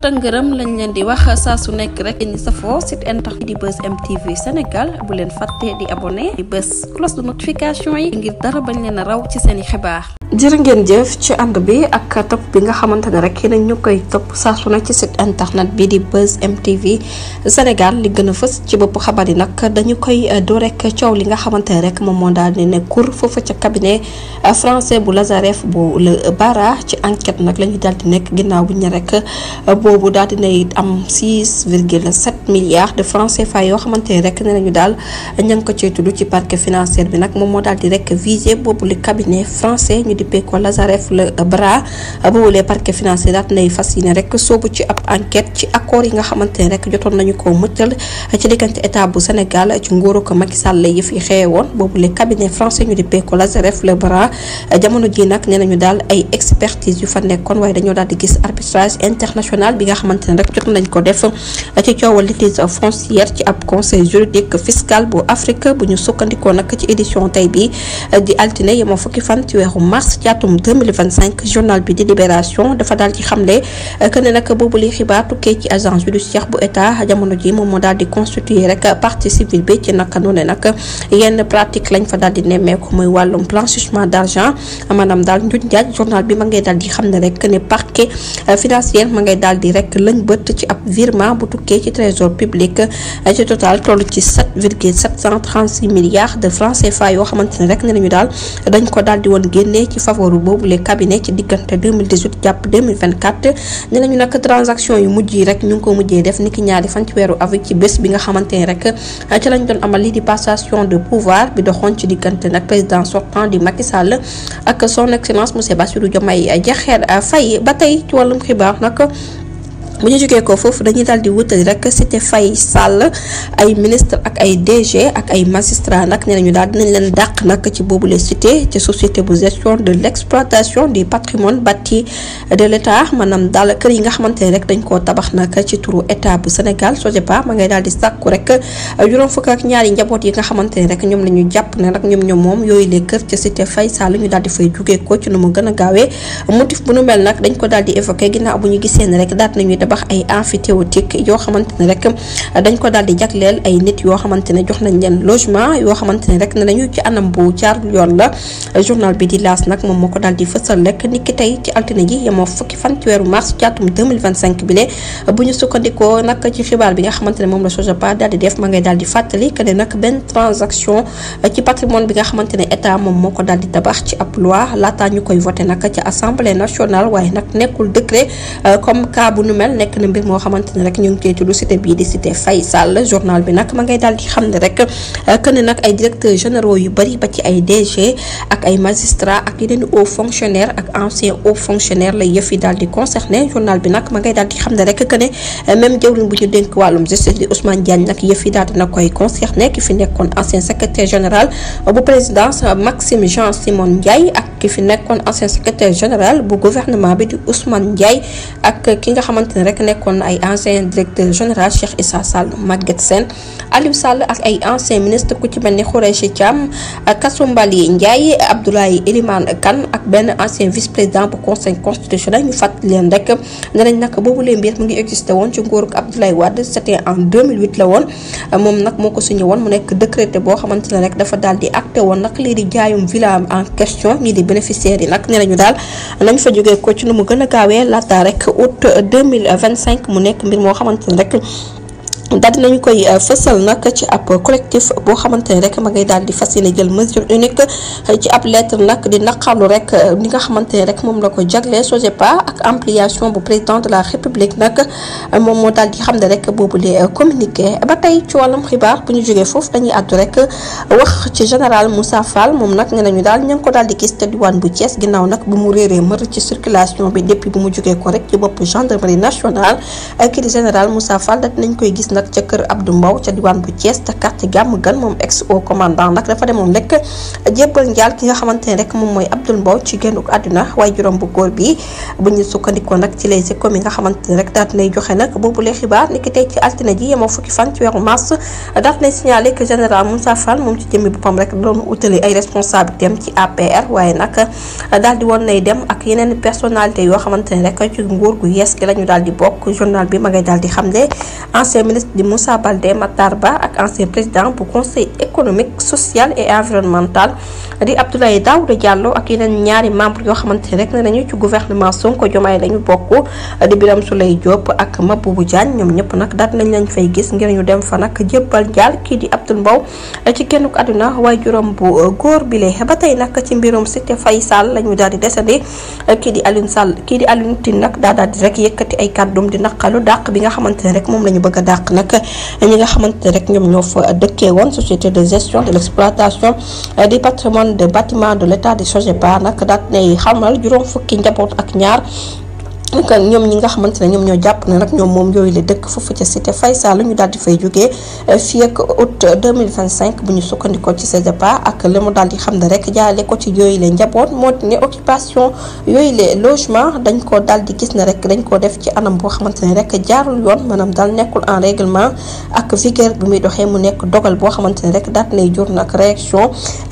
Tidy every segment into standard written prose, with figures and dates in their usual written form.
tëngërëm lañ leen di wax saa su nekk rek ñi safoo site internet di Buzz M TV Sénégal bu leen fàtte di abonné di bës cloche de notification yi ngir dara bañ leen a raw ci seen i xibaar. jërë ngeen jëf ci ànd bi ak topp bi nga xamante ne rek yéen ñu koy topp saa su nekk ci site internet bi di Buzz M TV Sénégal li gën a fës ci bopp xabar yi nag dañu koy doo rek coow li nga xamante ne rek moom moo daal di ne kur foofu ca cabinet français bu Lazareth bu le Bara ci enquête nag la ñu daal di nekk ginnaaw bu ñu rek boobu daal dinay am 6,7 milliards de francs CFA yoo xamante ne rek ne nañu daal ña ngi ko cee tudd ci parquet financier bi nag moom moo daal di rek visé boobu le cabinet français ñu dippee ko Lazareth le Bara boobu le parquet financier daal dinay fas yéene rek soobu ci ab enquête ci accord yi nga xamante ne rek jotoon nañu ko mëccal ci diggante état bu Sénégal ci nguuru ko Macky Sall yi fi xewe woon boobu le cabinet français ñu dippee ko Lazareth le Bara jamono ji nag ne nañu daal ay expertise yu fa nekkoon waaye dañoo daal di gis arbitrage international bi nga xamante ne rek jot nañ ko def ci coowal litige foncière ci ab conseil juridique fiscal bu Afrique bu ñu sukkandikoo nag ci édition tey bi di altine yemoo fukki fan ci weeru mars ci atum 2025 journal bi di Libération dafa daal di xamle que ne nag boobu li xibaar tukkee ci agence judiciaire bu état jamono ji moom moo daal di constituer rek partie civile bi ci naka noonu nag yenn pratique lañ fa daal di nemmeeku muy wàllum blanchiment d'argent maanaam daal njuuj njaaj journal bi ma ngay daal di xam ne rek ne parquet financier ma ngay daal di rek lañ bët ci ab virement bu tukkee ci trésor public ci total toll ci 7,736 milliards de francs CFA yoo xamante ne rek ne nañu daal dañ ko daal di woon génnee ci faveur boobu les cabinets ci diggante 2018 jàpp 2024 ne nañu nag transaction yu mujj yi rek ñu ngi ko mujjee def niki ñaari fan ci weeru avril ci bés bi nga xamante ne rek ci lañ doon amal lii di passation de pouvoir bi doxoon ci diggante nag président sortant di Macky Sall ak son excellence monsieur Bassirou Diomaye Diakhar Faye ba tey ci wàllum xibaar nag bu ñu jógee ko foofu dañuy daal di wutali rek cité Faye Sall ay ministre ak ay DG ak ay magistrat nag nee nañu daal dinañ leen dàq nag ci boobule cité ci société bu gestion de l'exploitation du patrimoine bâti de l'état maanaam daal kër yi nga xamante ne rek dañ koo tabax nag ci turu état bu Sénégal SOGEPA ma ngay daal di sàkku rek juróom fukk ak ñaari njaboot yi nga xamante ne rek ñoom la ñu jàpp ne rek ñoom moom yooyu les kër ci cité Faye Sall ñu daal di fay jógee ko ci nu mu gën a gaawee motif bu nu mel nag dañ ko daal di évoqué ginnaaw bu ñu gisee ne rek daat nañuy tabax ay amphithéotique yoo xamante ne rek dañ ko daal di jagleel ay nit yoo xamante ne jox nañ leen logement yoo xamante ne rek ne nañu ci anam bu jaarul yoon la journal bi di L'As nag moom moo ko daal di fësal rek niki tey ci altine ji yemoo fukki fan ci weeru mars ci atum 2025 bi le bu ñu sukkandikoo nag ci xibaar bi nga xamante ne moom la SOGEPA daal di def ma ngay daal di fàttali que ne nag benn transaction ci patrimoine bi nga xamante ne état moom moo ko daal di tabax ci ab loi laataa ñu koy voté nag ci assemblée nationale waaye nag nekkul décret comme cas bu nu mel nekk na mbir moo xamante ne rek ñu ngi koy tudd cité bii di cité Faye Sall journal bi nag ma ngay daal di xam ne rek que ne nag ay directeurs généraux yu bari ba ci ay DG ak ay magistrats ak yeneen hauts fonctionnaires ak anciens hauts fonctionnaires la yëf yi daal di concerné journal bi nag ma ngay daal di xam ne rek que ne même jëwriñ bu ñu dénk wàllum justice di Ousmane Diagne nag yëf yi daal dina koy concerné ki fi nekkoon ancien secrétaire général bu présidence Maxime Jean Simon Ndiaye ak ki fi nekkoon ancien secrétaire général bu gouvernement bi di Ousmane Ndiaye ak ki nga xamante ne rek nekkoon ay ancien directeur général Cheikh Issa Sall Maguette Sène Aliou Sall ak ay ancien ministre ku ci mel ni Khoureychi Thiam Kasoumbali Ndiaye Abdoulaye Elimane Kane ak benn ancien vice-président bu conseil constitutionnel ñu fàttali leen rek ne nañ nag boobu lee mbir mu ngi existé woon ci nguurug Abdoulaye Wade c'était en 2008 la woon moom nag moo ko signé woon mu nekk décrété boo xamante ne rek dafa daal di acté woon nag lii di jaayum villa en question ñii di bénéficiaires yi nag ne nañu daal nañ fa jógee ko ci nu mu gën a gaawee laata rek août 2025 mu nekk mbir moo xamante ne rek daal dinañu koy fësal nag ci ab collectif boo xamante ne rek ma ngay daal di fas yéene jël mesure unique ci ab lettre nag di naqarlu rek ni nga xamante ne rek moom la ko jagleel SOGEPA ak ampliation bu président de la république nag moom moo daal di xam ne rek boobu li communiqué ba tey ci wàllum xibaar bu ñu jógee foofu dañuy àddu rek wax ci général Moussa Fall moom nag ne nañu daal ña ngi ko daal di gis te diwaan bu Thiès ginnaaw nag bu mu réeree mër ci circulation bi depuis bu mu jógee ko rek ci bopp gendarmerie nationale kii di général Moussa Fall daal dinañ koy gis nag nag ca kër Abdou Mbow ca diwaan bu Thiès ca quartier Gàmmugan moom ex haut commandant nag dafa demoon rek jébbal njaal ki nga xamante ne rek moom mooy Abdoul Mbow ci génnuk àdduna waaye juróom bu góor bi bu ñu sukkandikoo nag ci les échos mi nga xamante ne rek daal dinay joxe nag boobule xibaar ni ki tey ci altine ji yemoo fukki fan ci weeru mars daal dinay signalé que général Moussa Fall moom ci jëmmi boppam rek doon utali ay responsabilité am ci APR waaye nag daal di woon nay dem ak yeneen personnalité yoo xamante ne rek ci nguur gu yees gi la ñu daal di bokk. Journal bi ma ngay daal di xamle ancien ministre di Moussa Baldé Matar Ba ak ancien président bu conseil économique social et environnemental di Abdoulaye Daouda Diallo ak yeneen ñaari membre yoo xamante ne rek ne nañu ci gouvernement Sonko Diomaye lañu bokk di Birame Souleye Diop ak Mabboubou Diagne ñoom ñëpp nag daal nañ lañ fay gis ngir ñu dem fa nag jébbal njaal kii di Abdoul Mbow ci génnuk àdduna waaye juróom bu góor bi lee ba tey nag ci mbirum Cité Faye Sall la ñu daal di desandi kii di Alioune Tine nag daal di rek yëkkati ay kàddum di naqalu dàq bi nga xamante ne rek moom la ñu bëgg a dàq nag ñi nga xamante ne rek ñoom ñoo fa dëkkee woon société de gestion de l'exploitation du patrimoine de bâtiment de l'État di SOGEPA nag daal nay xamal juróom fukki njaboot ak ñaar ñoom ñi nga xamante ne ñoom ñoo jàpp ne nag ñoom moom yooyu la dëkk foofu ca Cité Faye Sall ñu daal di fay jógee fii ak août 2025 bu ñu sukkandikoo ci SOGEPA ak li mu daal di xam ne rek jaarale ko ci yooyu la njaboot moo di ne occupation yooyu la logement dañ ko daal di gis ne rek dañ ko def ci anam boo xamante ne rek jaarul yoon maanaam daal nekkul en règlement ak vigueur bi muy doxee mu nekk dogal boo xamante ne rek daal nay jur nag réaction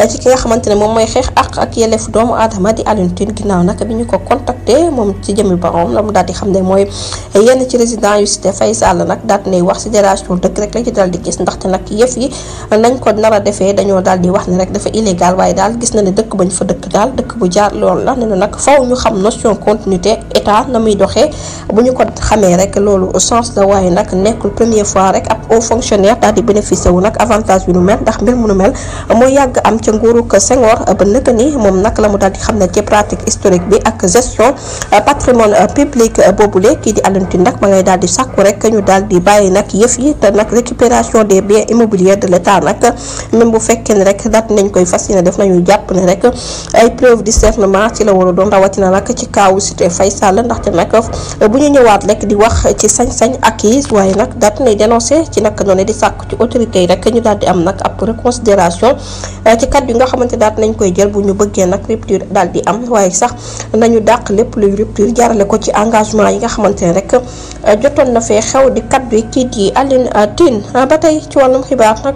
ci ki nga xamante ne moom mooy xeex ak yelleef doomu aadama di Alioune Tine ginnaaw nag bi ñu ko contacté moom ci jëmi borom la mu daal di xam ne mooy yenn ci résident yu Cité Faye Sall nag daal di nay wax sidération dëkk rek la ci daal di gis ndaxte nag yëf yi nañ ko nar a defee dañoo daal di wax ne rek dafa illégal waaye daal gis na ne dëkk bañ fa dëkk daal dëkk bu jaar loolu la ne na nag faw ñu xam notion continuité état na muy doxee bu ñu ko xamee rek loolu sens la waaye nag nekkul première fois rek ab haut fonctionnaire daal di bénéficié wu nag avantage yu nu mel ndax mbir mu nu mel mooy yàgg am ca nguurug Senghor ba nëkk ni moom nag la mu daal di xam ne ci pratique historique bi ak gestion patrimoine public boobule kii di Alioune Tine nag ma ngay daal di sàkku rek ñu daal di bàyyi nag yëf yi te nag récupération des biens immobiliers de l'État nag même bu fekkee ne rek daat nañ koy fas yéene def nañu jàpp ne rek ay preuve discernement ci la war a doon rawatina nag ci kaawu Cité Faye Sall ndaxte nag bu ñu ñëwaat rek di wax ci sañ-sañ ak yi waaye nag daat nay dénoncé ci nag noonu di sàkku ci autorités yi rek ñu daal di am nag ab reconsidération ci kàddu yi nga xamante daat nañ koy jël bu ñu bëggee nag rupture daal di am waaye sax nañu dàq lépp luy rupture jaarale ko ci engagement yi nga xamante ne rek jotoon na fee xew di kaddu yi kii di Alioune Tine ba tey ci wàllum xibaar nag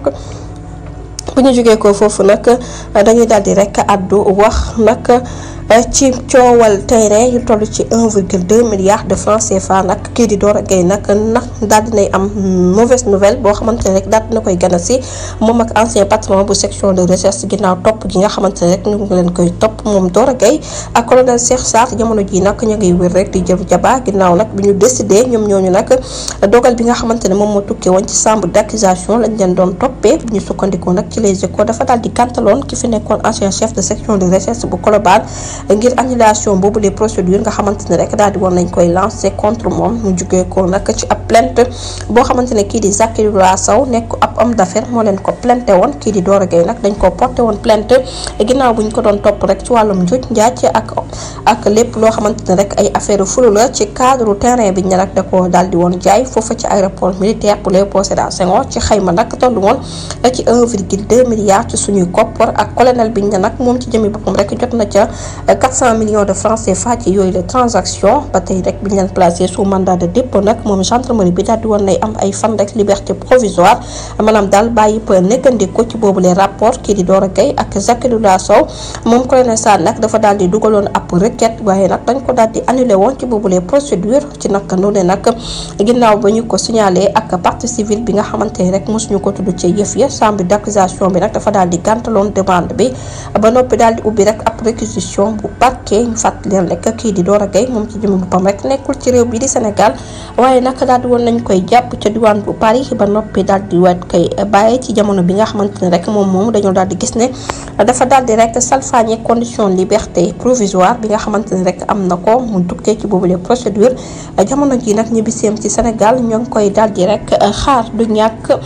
bu ñu jógee ko foofu nag dañuy daal di rek addu wax nag ci coowal terrain yu toll ci 1,2 milliard de francs CFA nag kii di Dora Gueye nag daal dinay am mauvaise nouvelle boo xamante ne rek daal dina koy gana si moom ak ancien patron bu section de recherche ginnaaw topp gi nga xamante ne rek ñu ngi leen koy topp moom Dora Gueye ak colonel Cheikh Sarr jamono ji nag ñu ngi wér rek di jël jaba ginnaaw nag bi ñu décidé ñoom ñooñu nag dogal bi nga xamante ne moom moo tukkee woon ci chambre d'accusation lañ leen doon toppee bu ñu sukkandikoo nag ci les échos dafa daal di gàntaloon ki fi nekkoon ancien chef de section de recherche bu Colobane ngir annulation boobu les procédures nga xamante ne rek daal di woon nañ koy lancé contre moom mu jugee ko nag ci ab plainte boo xamante ne kii di Zakirullah Sow nekk ab homme d'affaires moo leen ko plainte woon kii di Dora Gueye nag dañ ko porté woon plainte ginnaaw bu ñu ko doon topp rek ci wàllum njuuj njaaj ak lépp loo xamante ne rek ay affaire fulu la ci cadre terrain bi ñu nag da ko daal di woon jaay foofa ci aéroport militaire bu Léopold Sédar Senghor ci xayma nag tollu woon ci 1,2 milliard ci suñuy koppar ak colonel bi ñu nag moom ci jëmi boppam rek jot na ca 400 millions de francs CFA ci yooyu les transactions ba tey rek bi ñu leen placé sous mandat de dépôt nag moom gendarmerie bi daal di woon nay am ay fan rek liberté provisoire maanaam daal bàyyi pa nekkandiku ci boobu les rapports kii di Dora Gueye ak Zakirullah Sow moom colonel Sarr nag dafa daal di dugaloon ab requête waaye nag dañ ko daal di annulé woon ci boobu les procédures ci nag noonu nag ginnaaw ba ñu ko signalé ak partie civile bi nga xamante ne rek mosuñu ko tudd ci yëf ya chambre d'accusation bi nag dafa daal di gàntaloon demande bi ba noppi daal di ubbi rek ab réquisition bu parquet ñu fàttali leen rek kii di Dora Gueye moom ci jëmmi boppam rek nekkul ci réew bi di Sénégal waaye nag daal di woon nañ koy jàpp ca diwaan bu Paris ba noppi daal di waat koy bàyyi ci jamono bi nga xamante ne rek moom dañoo daal di gis ne dafa daal di rek salfaañe condition liberté provisoire bi nga xamante ne rek am na ko mu tukkee ci boobu les procédures jamono ji nag ñibbiseem ci Sénégal ñoo ngi koy daal di rek xaar du ñàkk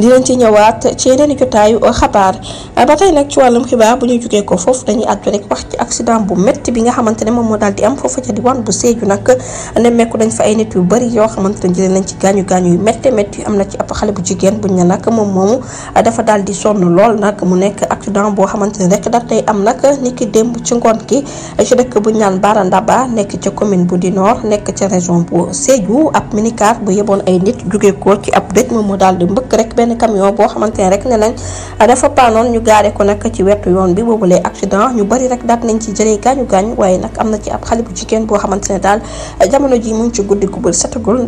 dinañ ci ñëwaat ci yeneen i jotaayu xabaar. ba tey nag ci wàllum xibaar bu ñu jugee ko foofu dañuy àddu rek wax ci accident bu métti bi nga xamante ne moom moo daal di am foofu ca diwaan bu Sédhiou nag nemmeeku dañ fa ay nit yu bëri yoo xamante ne jëlee nañ ci gaañu yu métti am na ci ab xale bu jigéen buñ ne nag moom moomu dafa daal di sonn lool nag mu nekk accident boo xamante ne rek daal day am nag ni ki démb ci ngoon ki ci dëkk bu ñaan Bara Ndaba nekk ca commune bu di Nord nekk ca région bu Sédhiou ab minicar bu yeboon ay nit jugee ko ci ab dëj moom moo daal di mbëkk rek benn camion boo xamante ne rek ne nañ dafa paanoon ñu gaare ko nag ci wetu yoon bi boobulee accident ñu bari rek daat nañ ci jëlee gaañu waaye nag am na ci ab xale bu jigéen boo xamante ne daal jamono ji mu ngi ci guddi gu bër setagul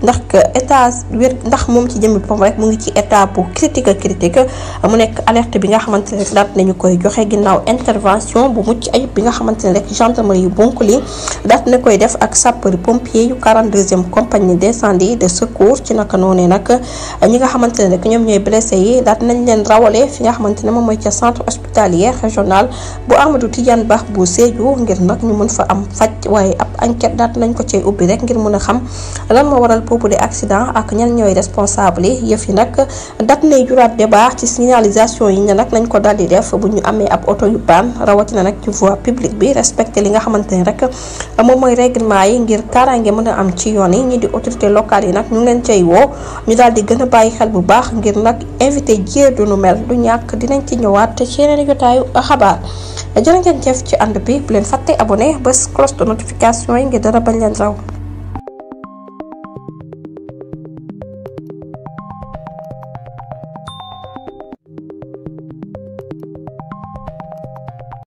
ndax moom ci jëmmi boppam rek mu ngi ci état bu critique mu nekk alerte bi nga xamante ne rek daat nañu koy joxe ginnaaw intervention bu mucc ayib bi nga xamante ne rek gendarmerie yu Bounkiling daat na koy def ak sapeur pompier yu 42e compagnie d'incendie de secours ci naka noonee nag ñi nga xamante ne rek ñoom ñooy blessé yi daat nañ leen rawale fi nga xamante ne moom mooy ca centre hospitalier régional bu Amadou Tidiane Ba bu Sédhiou ngir nag ñu mën fa am faj waaye ab enquête daat nañ ko cay ubbi rek ngir mën a xam lan moo waral boobu de accident ak ñan ñooy responsable yi yëf yi nag dat nay juraat débat ci signalisation yi ne nag nañ ko daal di def bu ñu amee ab oto yu paan rawatina nag ci voie publique bi respecté li nga xamante ne rek moom mooy règlement yi ngir kaaraange mën a am ci yoon yi ñi di autorité locale yi nag ñu ngi leen cay woo ñu daal di gën a bàyyi xel bu baax ngir nag invité jéer du nu mel du ñàkk dinañ ci ñëwaat ci yeneen jotaayu xabaar. jërë ngeen jëf ci ànd bi bu leen fàtte abonné bés cloche de notification yi ngir dara bañ leen raw.